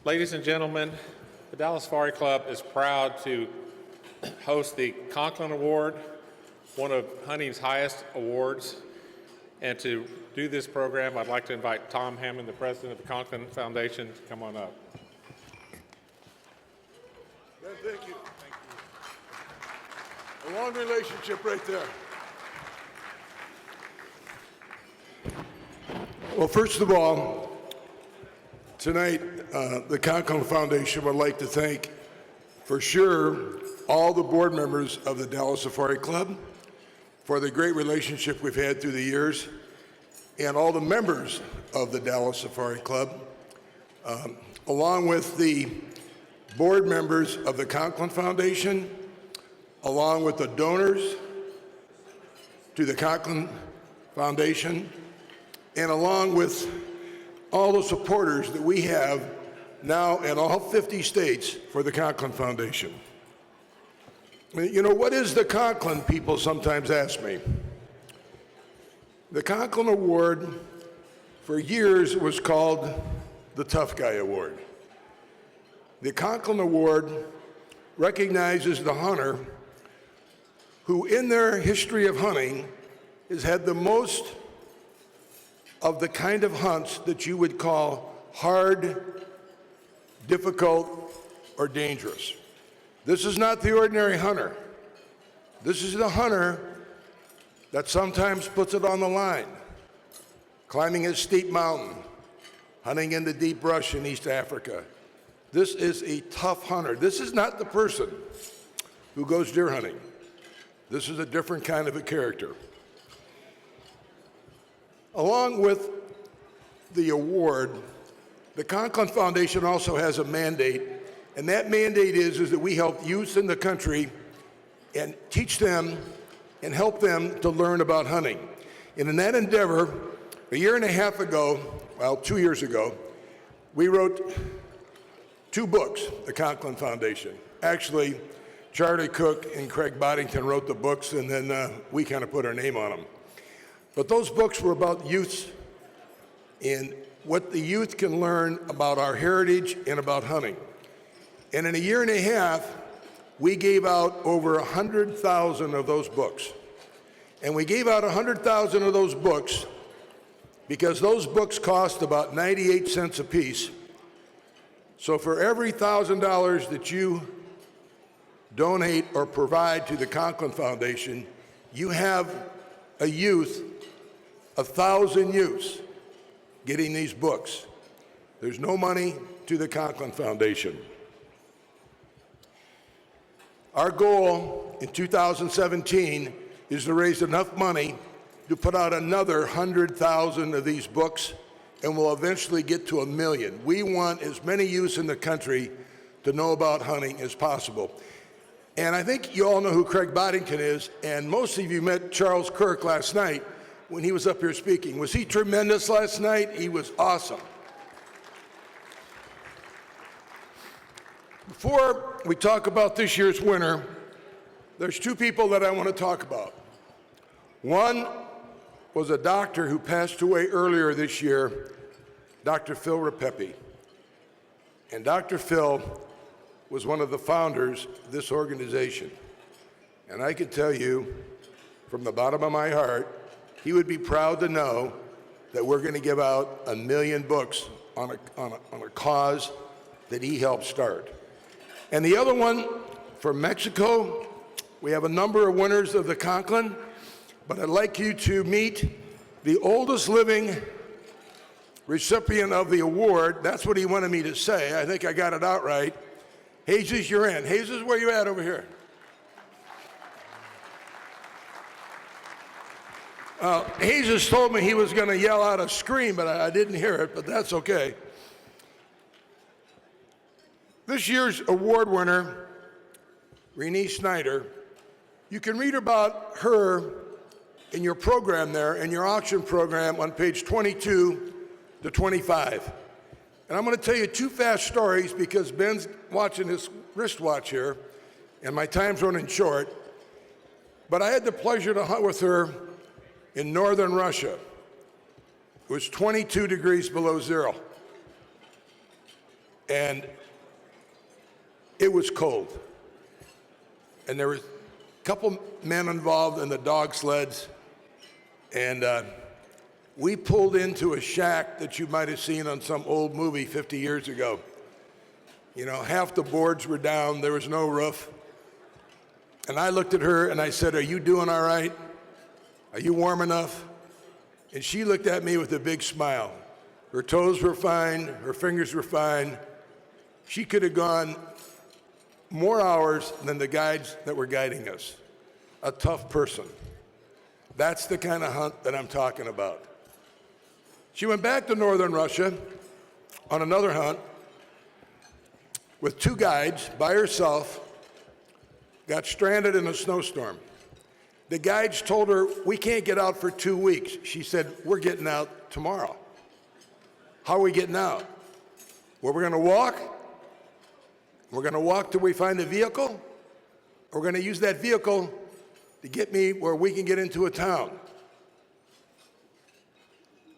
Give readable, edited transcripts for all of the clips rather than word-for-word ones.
Ladies and gentlemen, the Dallas Safari Club is proud to host the Conklin Award, one of hunting's highest awards. And to do this program, I'd like to invite Tom Hammond, the president of the Conklin Foundation, to come on up. Ben, thank you. A long relationship right there. Well, first of all, tonight, the Conklin Foundation would like to thank, for sure, all the board members of the Dallas Safari Club for the great relationship we've had through the years, and all the members of the Dallas Safari Club, along with the board members of the Conklin Foundation, along with the donors to the Conklin Foundation, and along with all the supporters that we have now in all 50 states for the Conklin Foundation. You know, what is the Conklin, people sometimes ask me. The Conklin Award, for years, was called the Tough Guy Award. The Conklin Award recognizes the hunter who, in their history of hunting, has had the most of the kind of hunts that you would call hard, difficult, or dangerous. This is not the ordinary hunter. This is the hunter that sometimes puts it on the line, climbing a steep mountain, hunting in the deep brush in East Africa. This is a tough hunter. This is not the person who goes deer hunting. This is a different kind of a character. Along with the award, the Conklin Foundation also has a mandate, and that mandate is that we help youth in the country and teach them and help them to learn about hunting. And in that endeavor, a year and a half ago, well, 2 years ago, we wrote 2 books, the Conklin Foundation. Actually, Charlie Cook and Craig Boddington wrote the books, and then we kind of put our name on them. But those books were about youths and what the youth can learn about our heritage and about hunting. And in a year and a half, we gave out over 100,000 of those books. And we gave out 100,000 of those books because those books cost about 98 cents a piece. So for every $1,000 that you donate or provide to the Conklin Foundation, you have a youth, 1,000 youths getting these books. There's no money to the Conklin Foundation. Our goal in 2017 is to raise enough money to put out another 100,000 of these books, and we'll eventually get to 1 million. We want as many youths in the country to know about hunting as possible. And I think you all know who Craig Boddington is, and most of you met Charles Kirk last night when he was up here speaking. Was he tremendous last night? He was awesome. Before we talk about this year's winner, there's 2 people that I want to talk about. One was a doctor who passed away earlier this year, Dr. Phil Rapepi. And Dr. Phil was one of the founders of this organization. And I can tell you from the bottom of my heart, he would be proud to know that we're going to give out 1 million books on a cause that he helped start. And the other one, from Mexico, we have a number of winners of the Conklin, but I'd like you to meet the oldest living recipient of the award. That's what he wanted me to say. I think I got it out right. Jesus, you're in. Jesus, where you at over here? Jesus told me he was going to yell out a scream, but I didn't hear it, but that's okay. This year's award winner, Renee Snider, you can read about her in your program there, in your auction program on page 22 to 25. And I'm going to tell you 2 fast stories because Ben's watching his wristwatch here, and my time's running short. But I had the pleasure to hunt with her in northern Russia. It was 22 degrees below zero. and it was cold. And there were a couple men involved in the dog sleds, and we pulled into a shack that you might have seen on some old movie 50 years ago. You know, half the boards were down, there was no roof. And I looked at her and I said, "Are you doing all right? Are you warm enough?" And she looked at me with a big smile. Her toes were fine, her fingers were fine. She could have gone more hours than the guides that were guiding us. A tough person. That's the kind of hunt that I'm talking about. She went back to northern Russia on another hunt with 2 guides by herself, got stranded in a snowstorm. The guides told her, "We can't get out for 2 weeks." She said, "We're getting out tomorrow." "How are we getting out?" "Well, we're going to walk. We're going to walk till we find a vehicle. We're going to use that vehicle to get me where we can get into a town."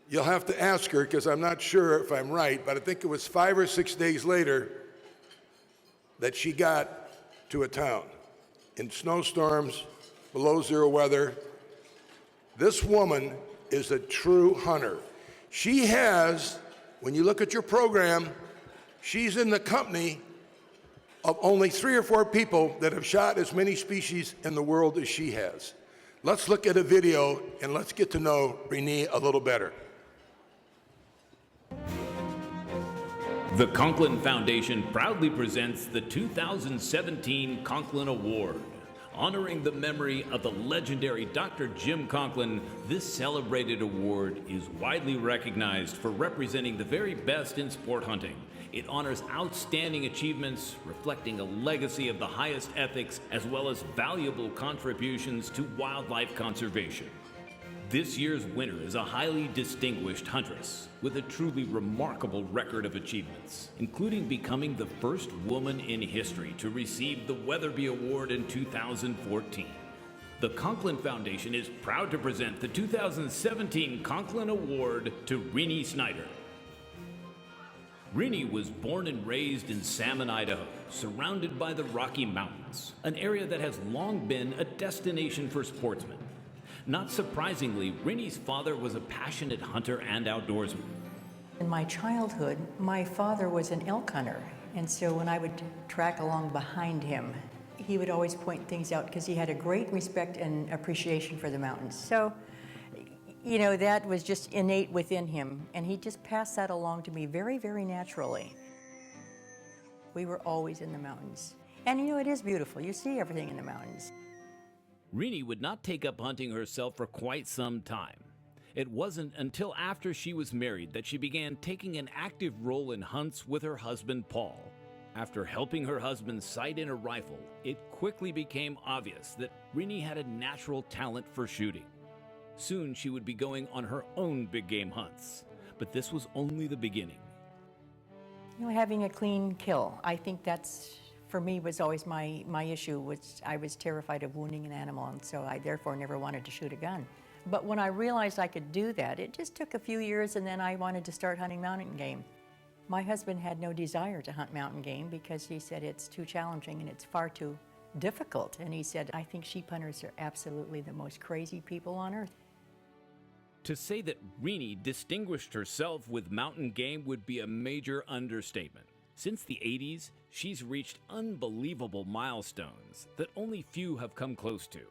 You'll have to ask her because I'm not sure if I'm right, but I think it was 5 or 6 days later that she got to a town in snowstorms, below zero weather. This woman is a true hunter. She has, when you look at your program, she's in the company of only 3 or 4 people that have shot as many species in the world as she has. Let's look at a video and let's get to know Renee a little better. The Conklin Foundation proudly presents the 2017 Conklin Award. Honoring the memory of the legendary Dr. Jim Conklin, this celebrated award is widely recognized for representing the very best in sport hunting. It honors outstanding achievements, reflecting a legacy of the highest ethics, as well as valuable contributions to wildlife conservation. This year's winner is a highly distinguished huntress with a truly remarkable record of achievements, including becoming the first woman in history to receive the Weatherby Award in 2014. The Conklin Foundation is proud to present the 2017 Conklin Award to Renee Snider. Renee was born and raised in Salmon, Idaho, surrounded by the Rocky Mountains, an area that has long been a destination for sportsmen. Not surprisingly, Renee's father was a passionate hunter and outdoorsman. In my childhood, my father was an elk hunter, and so when I would track along behind him, he would always point things out because he had a great respect and appreciation for the mountains. So, you know, that was just innate within him, and he just passed that along to me very, very naturally. We were always in the mountains. And you know, it is beautiful. You see everything in the mountains. Renee would not take up hunting herself for quite some time. It wasn't until after she was married that she began taking an active role in hunts with her husband, Paul. After helping her husband sight in a rifle, it quickly became obvious that Renee had a natural talent for shooting. Soon she would be going on her own big game hunts, but this was only the beginning. You know, having a clean kill, I think that's, for me, was always my issue, which I was terrified of wounding an animal, and so I therefore never wanted to shoot a gun. But when I realized I could do that, it just took a few years, and then I wanted to start hunting mountain game. My husband had no desire to hunt mountain game because he said it's too challenging and it's far too difficult. And he said, "I think sheep hunters are absolutely the most crazy people on earth." To say that Renee distinguished herself with mountain game would be a major understatement. Since the 80s, she's reached unbelievable milestones that only few have come close to.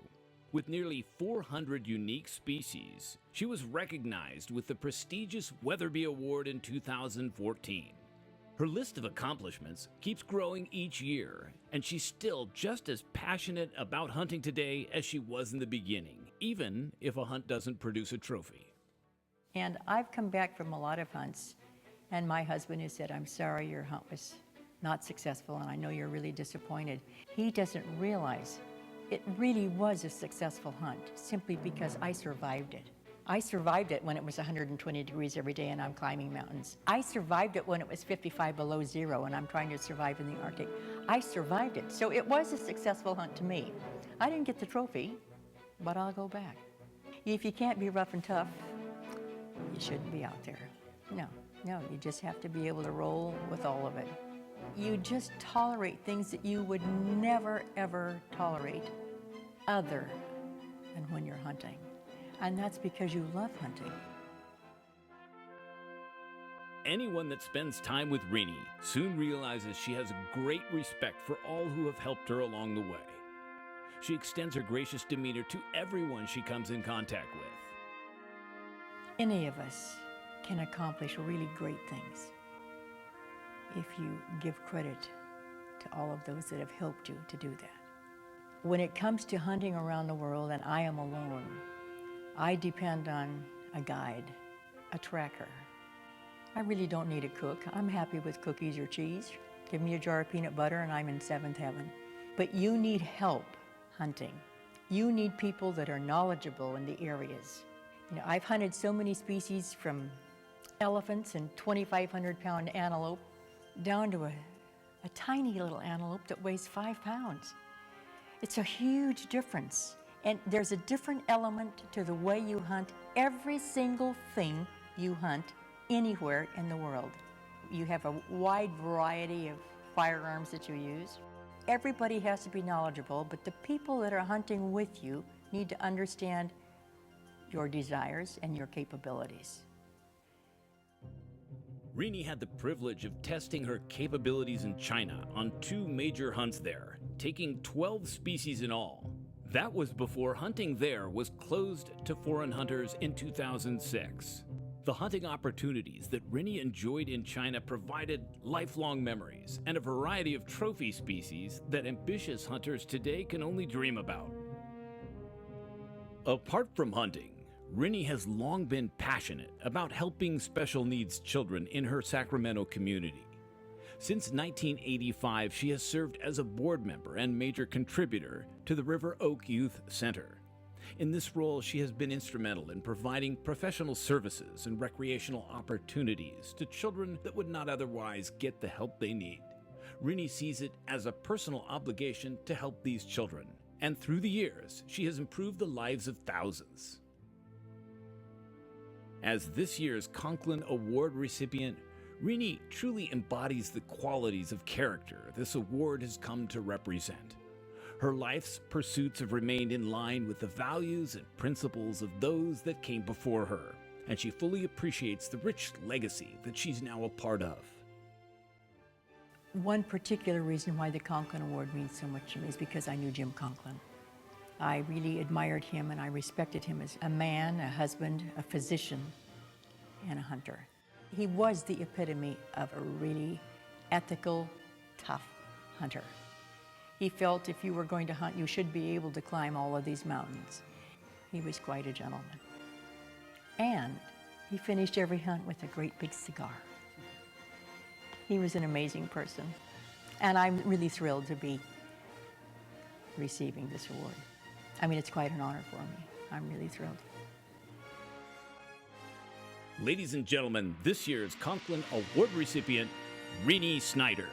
With nearly 400 unique species, she was recognized with the prestigious Weatherby Award in 2014. Her list of accomplishments keeps growing each year, and she's still just as passionate about hunting today as she was in the beginning, even if a hunt doesn't produce a trophy. And I've come back from a lot of hunts, and my husband has said, "I'm sorry your hunt was not successful, and I know you're really disappointed." He doesn't realize it really was a successful hunt simply because I survived it. I survived it when it was 120 degrees every day and I'm climbing mountains. I survived it when it was 55 below zero and I'm trying to survive in the Arctic. I survived it. So it was a successful hunt to me. I didn't get the trophy, but I'll go back. If you can't be rough and tough, you shouldn't be out there. No, you just have to be able to roll with all of it. You just tolerate things that you would never, ever tolerate other than when you're hunting. And that's because you love hunting. Anyone that spends time with Renee soon realizes she has great respect for all who have helped her along the way. She extends her gracious demeanor to everyone she comes in contact with. Any of us can accomplish really great things if you give credit to all of those that have helped you to do that. When it comes to hunting around the world and I am alone, I depend on a guide, a tracker. I really don't need a cook. I'm happy with cookies or cheese. Give me a jar of peanut butter and I'm in seventh heaven. But you need help hunting. You need people that are knowledgeable in the areas. You know, I've hunted so many species, from elephants and 2,500-pound antelope down to a tiny little antelope that weighs 5 pounds. It's a huge difference. And there's a different element to the way you hunt every single thing you hunt anywhere in the world. You have a wide variety of firearms that you use. Everybody has to be knowledgeable, but the people that are hunting with you need to understand your desires and your capabilities. Renee had the privilege of testing her capabilities in China on 2 major hunts there, taking 12 species in all. That was before hunting there was closed to foreign hunters in 2006. The hunting opportunities that Renee enjoyed in China provided lifelong memories and a variety of trophy species that ambitious hunters today can only dream about. Apart from hunting, Renee has long been passionate about helping special needs children in her Sacramento community. Since 1985, she has served as a board member and major contributor to the River Oak Youth Center. In this role, she has been instrumental in providing professional services and recreational opportunities to children that would not otherwise get the help they need. Renee sees it as a personal obligation to help these children, and through the years, she has improved the lives of thousands. As this year's Conklin Award recipient, Renee truly embodies the qualities of character this award has come to represent. Her life's pursuits have remained in line with the values and principles of those that came before her, and she fully appreciates the rich legacy that she's now a part of. One particular reason why the Conklin Award means so much to me is because I knew Jim Conklin. I really admired him and I respected him as a man, a husband, a physician, and a hunter. He was the epitome of a really ethical, tough hunter. He felt if you were going to hunt, you should be able to climb all of these mountains. He was quite a gentleman. And he finished every hunt with a great big cigar. He was an amazing person. And I'm really thrilled to be receiving this award. I mean, it's quite an honor for me. I'm really thrilled. Ladies and gentlemen, this year's Conklin Award recipient, Renee Snider.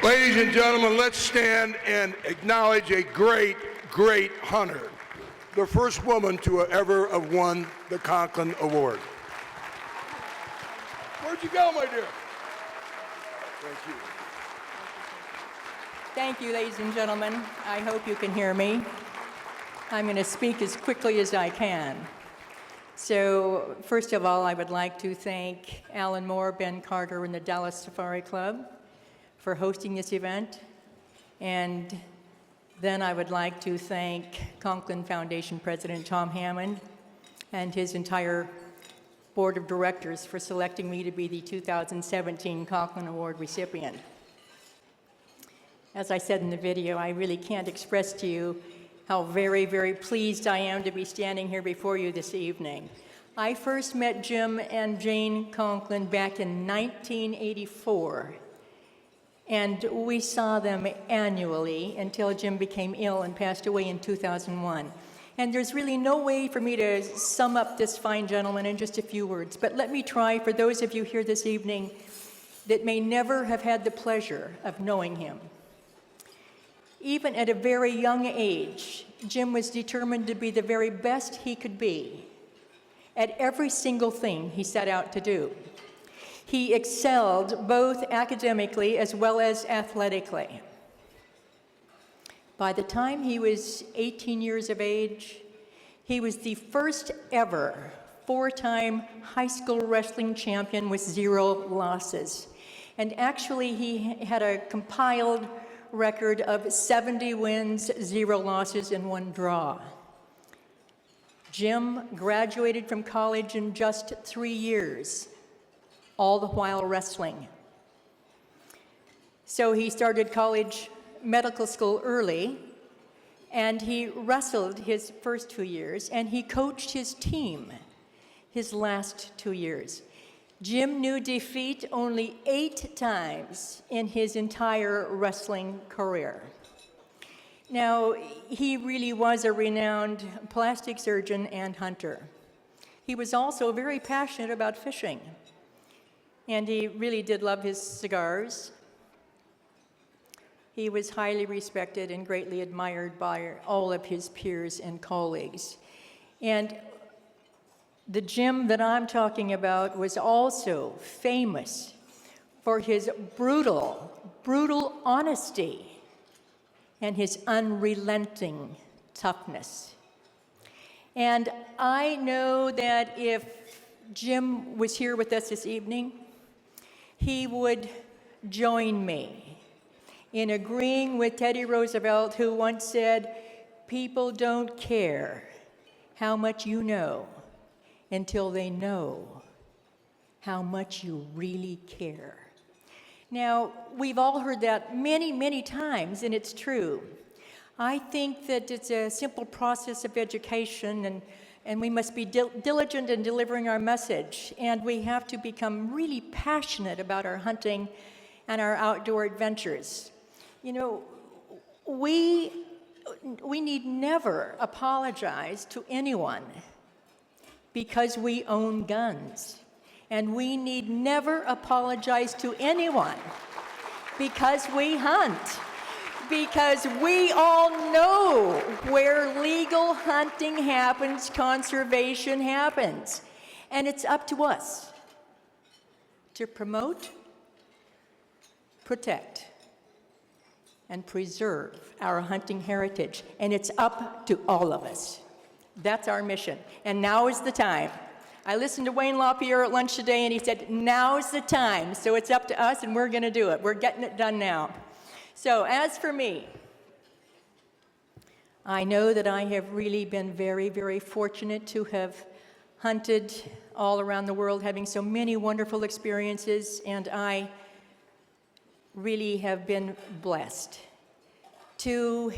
Ladies and gentlemen, let's stand and acknowledge a great, great hunter. The first woman to ever have won the Conklin Award. Where'd you go, my dear? Thank you. Thank you, ladies and gentlemen. I hope you can hear me. I'm going to speak as quickly as I can. So, first of all, I would like to thank Alan Moore, Ben Carter, and the Dallas Safari Club for hosting this event. And then I would like to thank Conklin Foundation President Tom Hammond and his entire board of directors for selecting me to be the 2017 Conklin Award recipient. As I said in the video, I really can't express to you how very, very pleased I am to be standing here before you this evening. I first met Jim and Jane Conklin back in 1984, and we saw them annually until Jim became ill and passed away in 2001. And there's really no way for me to sum up this fine gentleman in just a few words, but let me try for those of you here this evening that may never have had the pleasure of knowing him. Even at a very young age, Jim was determined to be the very best he could be. at every single thing he set out to do. He excelled both academically as well as athletically. By the time he was 18 years of age, he was the first ever four-time high school wrestling champion with 0 losses. And actually, he had a compiled record of 70 wins, 0 losses, and 1 draw. Jim graduated from college in just 3 years, all the while wrestling. So he started college medical school early, and he wrestled his first 2 years, and he coached his team his last 2 years. Jim knew defeat only 8 times in his entire wrestling career. Now, he really was a renowned plastic surgeon and hunter. He was also very passionate about fishing, and he really did love his cigars. He was highly respected and greatly admired by all of his peers and colleagues. And the Jim that I'm talking about was also famous for his brutal honesty and his unrelenting toughness. And I know that if Jim was here with us this evening, he would join me in agreeing with Teddy Roosevelt, who once said, "People don't care how much you know until they know how much you really care." Now, we've all heard that many, many times, and it's true. I think that it's a simple process of education, and we must be diligent in delivering our message, and we have to become really passionate about our hunting and our outdoor adventures. You know, we need never apologize to anyone because we own guns. And we need never apologize to anyone because we hunt. Because we all know where legal hunting happens, conservation happens. And it's up to us to promote, protect, and preserve our hunting heritage. And it's up to all of us. That's our mission. And now is the time. I listened to Wayne LaPierre at lunch today, and he said, now's the time. So it's up to us, and we're going to do it. We're getting it done now. So as for me, I know that I have really been very, very fortunate to have hunted all around the world, having so many wonderful experiences, and I really have been blessed to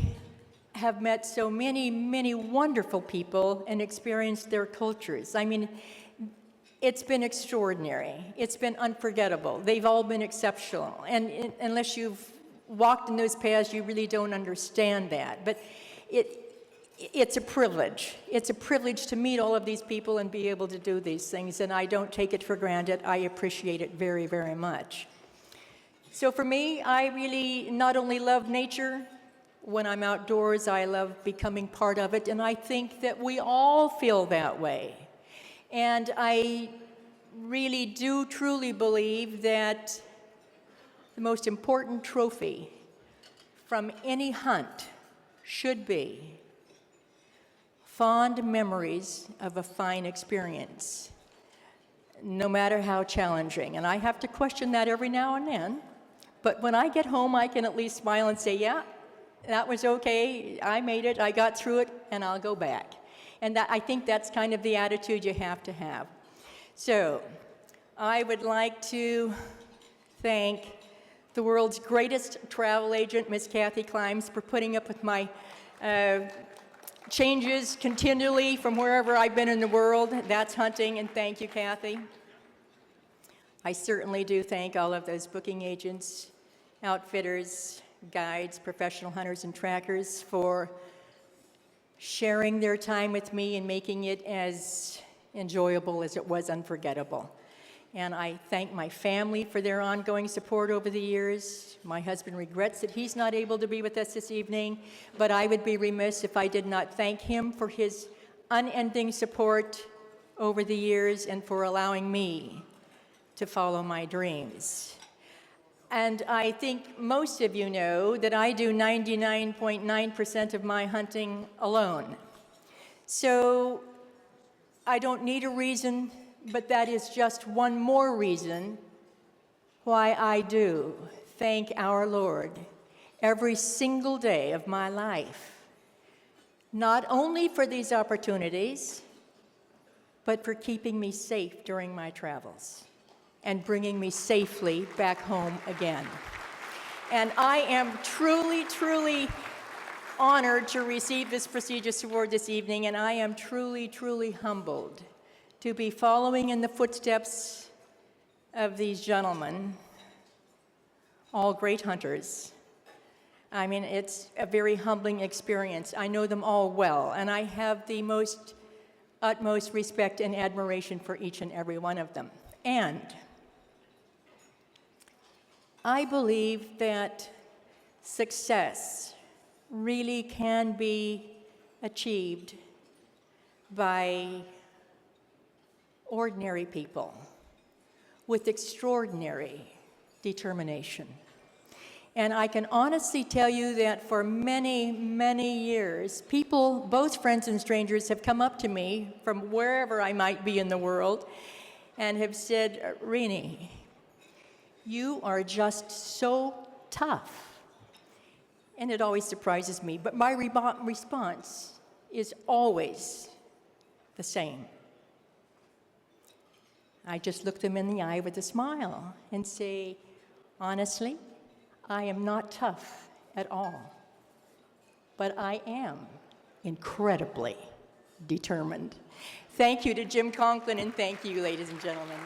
have met so many, many wonderful people and experienced their cultures. I mean, it's been extraordinary. It's been unforgettable. They've all been exceptional. And unless you've walked in those paths, you really don't understand that. But it's a privilege. It's a privilege to meet all of these people and be able to do these things. And I don't take it for granted. I appreciate it very, very much. So for me, I really not only love nature. When I'm outdoors, I love becoming part of it, and I think that we all feel that way. And I really do truly believe that the most important trophy from any hunt should be fond memories of a fine experience, no matter how challenging. And I have to question that every now and then, but when I get home, I can at least smile and say, yeah, that was okay, I made it, I got through it, and I'll go back. And I think that's kind of the attitude you have to have. So, I would like to thank the world's greatest travel agent, Miss Kathy Climbs, for putting up with my changes continually from wherever I've been in the world. That's hunting, and thank you, Kathy. I certainly do thank all of those booking agents, outfitters, guides, professional hunters, and trackers for sharing their time with me and making it as enjoyable as it was unforgettable. And I thank my family for their ongoing support over the years. My husband regrets that he's not able to be with us this evening, but I would be remiss if I did not thank him for his unending support over the years and for allowing me to follow my dreams. And I think most of you know that I do 99.9% of my hunting alone. So I don't need a reason, but that is just one more reason why I do thank our Lord every single day of my life, not only for these opportunities, but for keeping me safe during my travels and bringing me safely back home again. And I am truly, truly honored to receive this prestigious award this evening, and I am truly, truly humbled to be following in the footsteps of these gentlemen, all great hunters. I mean, it's a very humbling experience. I know them all well, and I have the utmost respect and admiration for each and every one of them. And I believe that success really can be achieved by ordinary people with extraordinary determination. And I can honestly tell you that for many, many years, people, both friends and strangers, have come up to me from wherever I might be in the world and have said, Renee, you are just so tough. And it always surprises me, but my response is always the same. I just look them in the eye with a smile and say, honestly, I am not tough at all, but I am incredibly determined. Thank you to Jim Conklin, and thank you, ladies and gentlemen.